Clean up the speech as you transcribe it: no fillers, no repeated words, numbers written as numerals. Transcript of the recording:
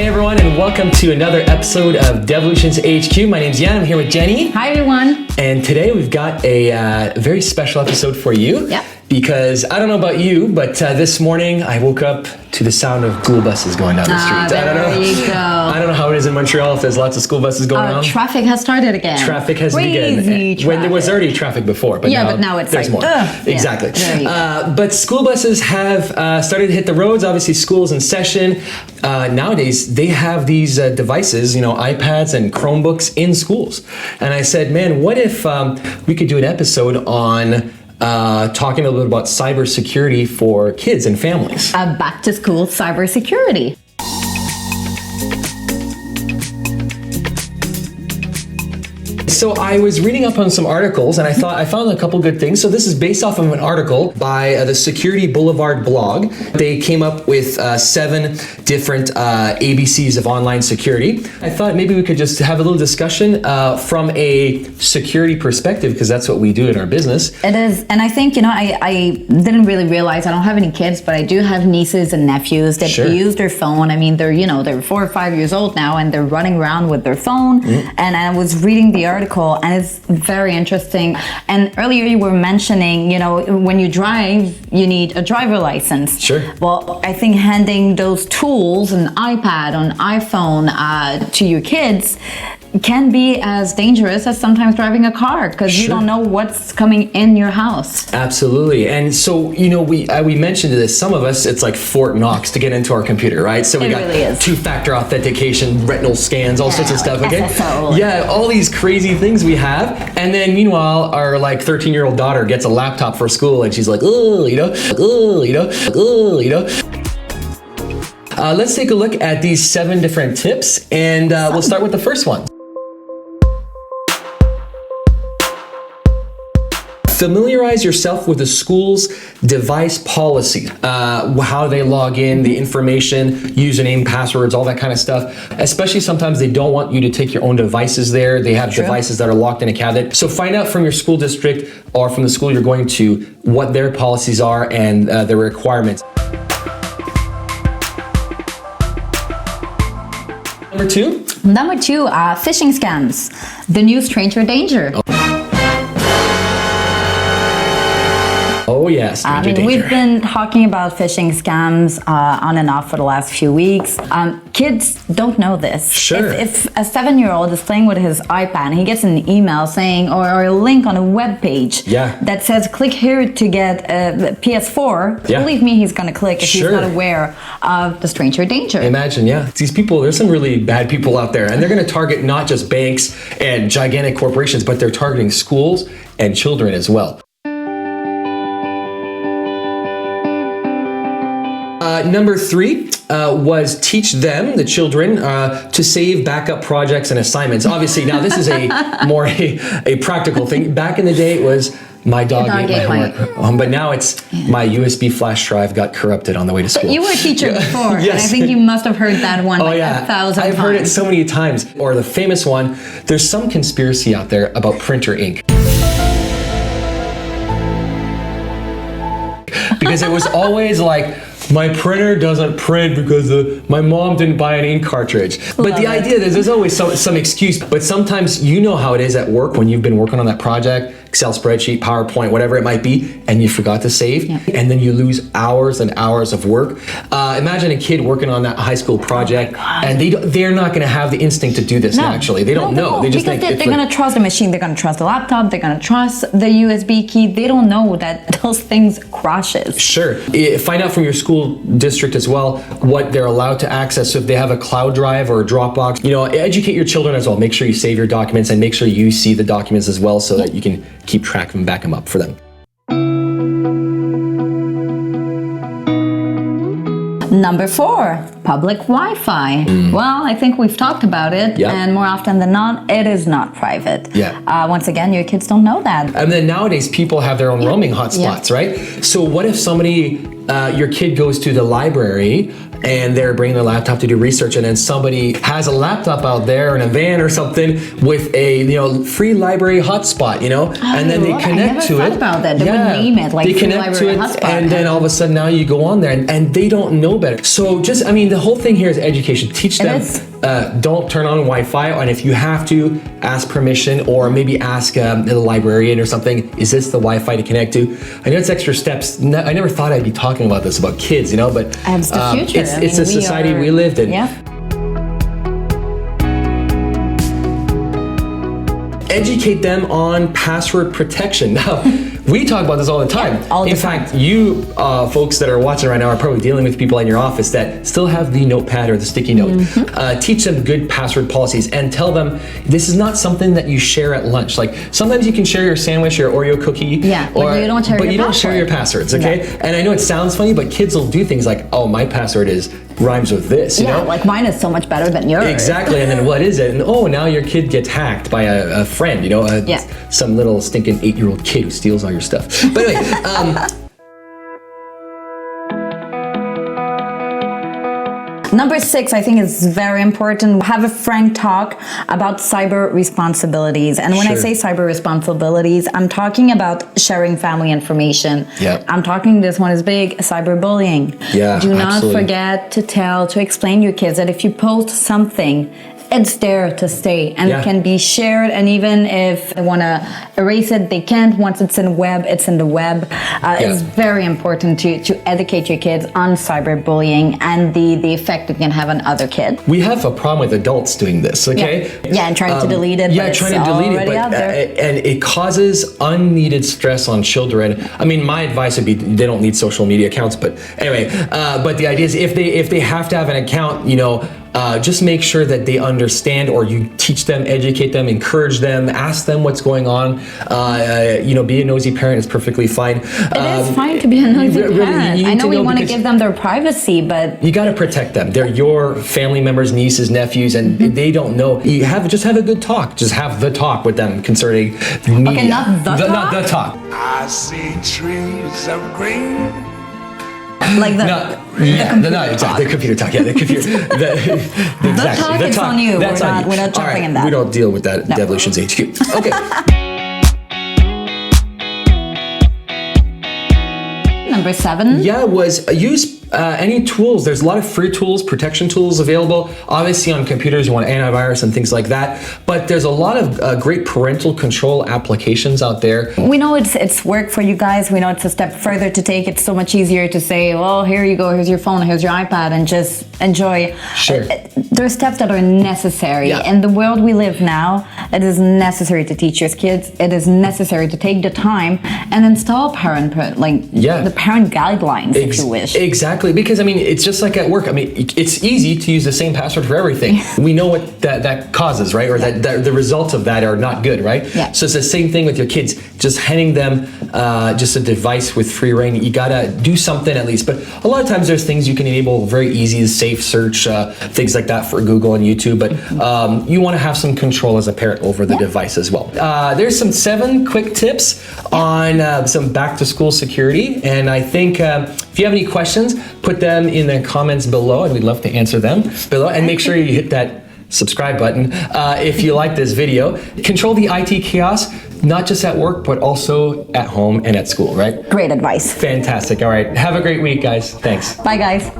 Hey everyone, and welcome to another episode of Devolutions HQ. My name's Jan. I'm here with Jenny. Hi everyone. And today we've got a very special episode for you. Yep. Because I don't know about you, but this morning I woke up to the sound of school buses going down the street. There you go. I don't know how it is in Montreal if there's lots of school buses going on. Traffic has started again. Traffic has Crazy begun. traffic. When there was already traffic before, but now it's there's like, more. Exactly. Yeah, there you go. But school buses have started to hit the roads. Obviously, school's in session. Nowadays, they have these devices, iPads and Chromebooks in schools. And I said, man, what if we could do an episode on talking a little bit about cybersecurity for kids and families. Back to school cybersecurity. So I was reading up on some articles and I found a couple good things. So this is based off of an article by the Security Boulevard blog. They came up with 7 different ABCs of online security. I thought maybe we could just have a little discussion from a security perspective, because that's what we do in our business. It is, and I think, I didn't really realize, I don't have any kids, but I do have nieces and nephews that use their phone. I mean, they're 4 or 5 years old now and they're running around with their phone. And I was reading the article and it's very interesting. And earlier you were mentioning, when you drive, you need a driver license. Sure. Well, I think handing those tools, an iPad, an iPhone to your kids can be as dangerous as sometimes driving a car, because you don't know what's coming in your house. Absolutely. And so, we mentioned this, some of us, it's like Fort Knox to get into our computer, right? So we got really two-factor authentication, retinal scans, all sorts of stuff, okay? SSO. Yeah, all these crazy things we have. And then meanwhile, our 13-year-old daughter gets a laptop for school and she's like, let's take a look at these 7 different tips, and we'll start with the first one. Familiarize yourself with the school's device policy, how they log in, the information, username, passwords, all that kind of stuff. Especially sometimes they don't want you to take your own devices there. They have devices that are locked in a cabinet. So find out from your school district or from the school you're going to what their policies are and their requirements. Number 2, phishing scams, the new stranger danger. Oh yes, danger. We've been talking about phishing scams on and off for the last few weeks. Kids don't know this. Sure. If a 7-year-old is playing with his iPad and he gets an email saying, or a link on a web page that says, click here to get a PS4, believe me, he's going to click if he's not aware of the stranger danger. Imagine, these people, there's some really bad people out there, and they're going to target not just banks and gigantic corporations, but they're targeting schools and children as well. Number 3 was teach them, the children, to save backup projects and assignments. Obviously, now this is a practical thing. Back in the day, it was my dog ate my homework. But now it's my USB flash drive got corrupted on the way to school. But you were a teacher before, and I think you must have heard that one 1,000 times. I've heard it so many times. Or the famous one, there's some conspiracy out there about printer ink. Because it was always like, my printer doesn't print because my mom didn't buy an ink cartridge. But the idea is there's always some excuse. But sometimes how it is at work when you've been working on that project, Excel spreadsheet, PowerPoint, whatever it might be, and you forgot to save, and then you lose hours and hours of work. Imagine a kid working on that high school project, and they're not going to have the instinct to do this naturally. They don't know. They just think they're going to trust the machine. They're going to trust the laptop. They're going to trust the USB key. They don't know that those things crashes. Sure. Find out from your school district as well what they're allowed to access. So if they have a cloud drive or a Dropbox, educate your children as well. Make sure you save your documents and make sure you see the documents as well so that you can keep track of them, back them up for them. Number 4, public Wi-Fi. Well, I think we've talked about it, and more often than not, it is not private. Once again, your kids don't know that. And then nowadays, people have their own roaming hotspots, right? So what if your kid goes to the library and they're bringing their laptop to do research, and then somebody has a laptop out there in a van or something with a free library hotspot, and then they connect to it. I never thought about that. They would name it like free library hotspot, and then all of a sudden now you go on there and they don't know better. So the whole thing here is education. Teach them. Don't turn on Wi-Fi, and if you have to, ask permission, or maybe ask the librarian or something, is this the Wi-Fi to connect to? I know it's extra steps. I never thought I'd be talking about this, about kids, but it's the future. It's a society we lived in. Yeah. Educate them on password protection. Now, we talk about this all the time. In fact, you folks that are watching right now are probably dealing with people in your office that still have the notepad or the sticky note. Teach them good password policies and tell them this is not something that you share at lunch. Like sometimes you can share your sandwich, your Oreo cookie, but you don't share your passwords, okay? Yeah. And I know it sounds funny, but kids will do things like, oh, my password rhymes with this, you know? Like mine is so much better than yours. Exactly, and then what is it? And oh, now your kid gets hacked by a friend, some little stinking 8-year-old kid who steals all your stuff. But anyway, Number 6, I think is very important. Have a frank talk about cyber responsibilities. And when I say cyber responsibilities, I'm talking about sharing family information. I'm talking, this one is big, cyberbullying. Do not forget to explain your kids that if you post something, it's there to stay and it can be shared, and even if they want to erase it, they can't. Once it's in the web, it's in the web. It's very important to educate your kids on cyberbullying and the effect it can have on other kids. We have a problem with adults doing this, okay? And trying to delete it. Trying to delete it, and it causes unneeded stress on children. I mean, my advice would be they don't need social media accounts, but anyway, but the idea is if they have to have an account, just make sure that they understand, or you teach them, educate them, encourage them, ask them what's going on. Be a nosy parent is perfectly fine. It is fine to be a nosy parent. I know we want to give them their privacy, but you got to protect them. They're your family members, nieces, nephews, and they don't know. Just have a good talk. Just have the talk with them concerning media. Okay, not the talk. I see trees of green. Like the computer talk. Yeah, the computer. The talk is on you. We're not jumping in that. We don't deal with that. No. Devolutions HQ. Okay. Number 7. Was use any tools. There's a lot of free tools, protection tools available. Obviously on computers you want antivirus and things like that, but there's a lot of great parental control applications out there. We know it's work for you guys. We know it's a step further to take. It's so much easier to say, well, here you go, here's your phone, here's your iPad, and just enjoy. Sure. There are steps that are necessary. In the world we live now, it is necessary to teach your kids. It is necessary to take the time and install the parent guidelines, if you wish. Exactly. Because it's just like at work. It's easy to use the same password for everything. We know what that causes, right? Or that the results of that are not good, right? So it's the same thing with your kids. Just handing them just a device with free reign. You gotta do something at least. But a lot of times there's things you can enable very easy, safe search, things like that for Google and YouTube. But you want to have some control as a parent over the device as well. There's some 7 quick tips on some back to school security, and I think if you have any questions, put them in the comments below, and we'd love to answer them below. And make sure you hit that subscribe button if you like this video. Control the IT chaos, not just at work, but also at home and at school, right? Great advice. Fantastic. All right. Have a great week, guys. Thanks. Bye, guys.